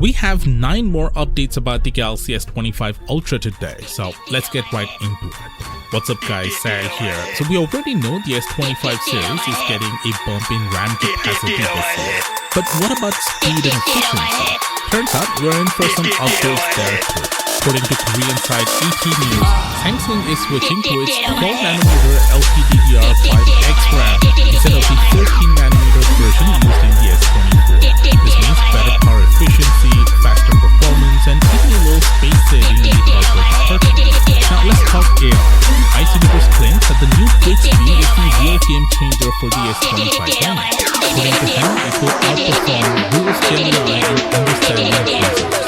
We have 9 more updates about the Galaxy S25 Ultra today, so let's get right into it. What's up guys, Sal here. So we already know the S25 series is getting a bump in RAM capacity this year. But what about speed and efficiency? Turns out we're in for some upgrades there too. According to Korean site ET News, Samsung is switching to its 12nm LPDDR5X RAM instead of the 14nm version used in the S24. This means better power efficiency, faster performance, and even a little space saving in the operating circuit. Now let's talk AI. ICDevice claims that the new Bixby is the real game changer for the S25 lineup. According to him, it will outperform Google's Gemini in understanding users.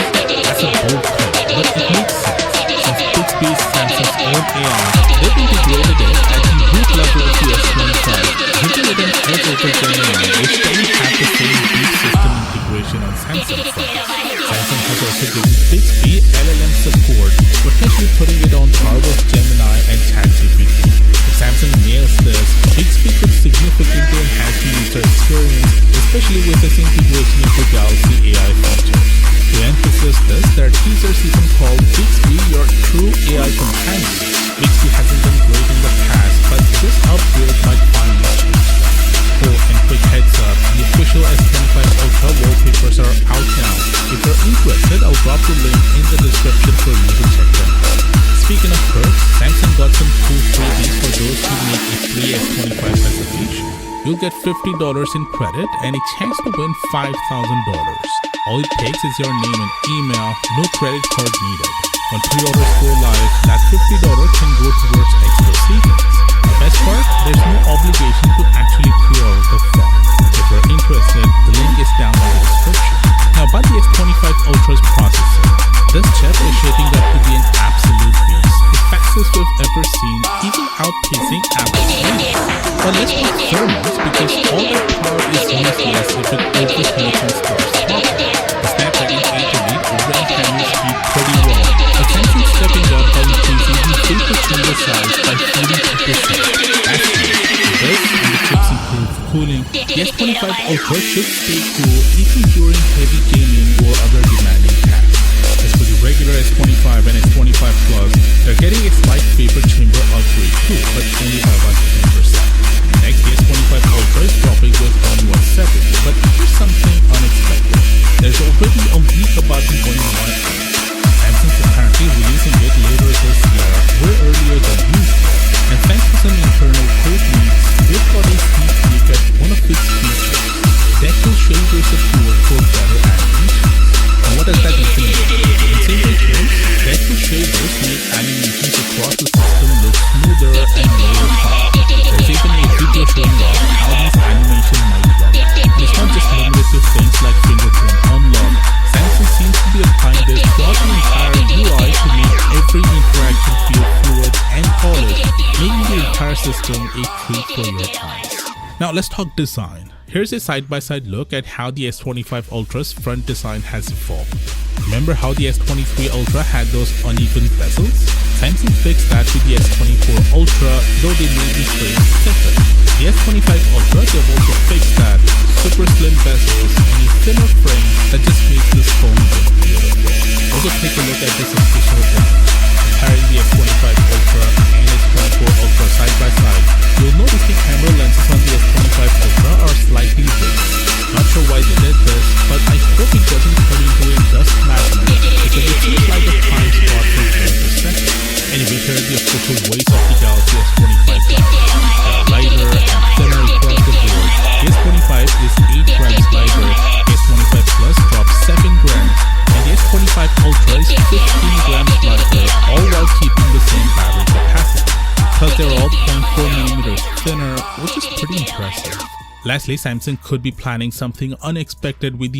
That's a bold claim, but it makes sense. Since Bixby is Samsung's own AI, they've integrated it at the root level of the S25, giving it an edge over Gemini, which doesn't have the same deep system integration on Samsung front. Samsung has also given Bixby LLM support, potentially putting it on par with Gemini and ChatGPT. If Samsung nails this, Bixby could significantly enhance the user experience, especially with its integration into Galaxy AI features. To emphasize this, their teaser season called Bixby Your True AI Companion. Bixby hasn't been great in the past, but this upgrade might finally change that. Oh, and quick heads up, the official S25 Ultra wallpapers are out now. If you're interested, I'll drop the link in the description for you to check them out. Speaking of perks, Samsung got some cool freebies for those who make a free S25 reservation. You'll get $50 in credit and a chance to win $5,000. All it takes is your name and email, no credit card needed. When pre-orders go live, that $50 can go towards extra savings. The best part, there's no obligation to actually pre-order the phone. If you're interested, the link is down in the description. Now about the S25 Ultra's processor, this chip is shaping up to be an absolute beast, the fastest we've ever seen, even outpacing Apple's latest. But let's talk thermals, because all that power is useless if it overheats and starts talking. The Snapdragon 8 Elite already handles speed pretty well, but Samsung stepping up by increasing the vapor chamber size by 42%. That's huge. With this and the chip's improved cooling, the S25 Ultra should stay cool even during heavy gaming or other demanding tasks. As for the regular S25 and S25 Plus, they're getting a slight vapor chamber upgrade too, but only by about 10%. Next, the S25 Ultra is dropping with only 170, but here's something unexpected. There's already a leak about the 118. Samsung's apparently releasing it later this year, way earlier than usual. And thanks to some internal code leaks, they've got a sneak peek at one of its features, Deco Shader support for better animations. And what does that even mean? In simple terms, Deco Shaders make animations across the system look smoother and more fun. There's even a video showing off how these animations might look. And it's not just limited to things like fingerprint unlock. Samsung seems to be applying this throughout the entire UI to make every interaction feel fluid and polished, making the entire system a treat for your eyes. Now let's talk design. Here's a side-by-side look at how the S25 Ultra's front design has evolved. Remember how the S23 Ultra had those uneven bezels? Samsung fixed that with the S24 Ultra, though they may be framed separate. The S25 Ultra, they've also fixed that, super slim bezels and a thinner frame that just makes this phone look beautiful. Also take a look at this official image. Comparing the S25 Ultra and S24 Ultra side by side, you'll notice the camera lenses on the S25 Ultra are slightly raised. Not sure why they did this, but I hope it doesn't turn into a dust magnet because it seems like a fine spot for film perspective. Anyway, here are the official weights of the Galaxy S25 They're lighter and thinner across the board. The S25 is 8 grams lighter, the S25 Plus drops 7 grams, and the S25 Ultra is 15 grams lighter, all while keeping the same battery capacity. Plus they're all 0.4mm thinner, which is pretty impressive. Lastly, Samsung could be planning something unexpected with the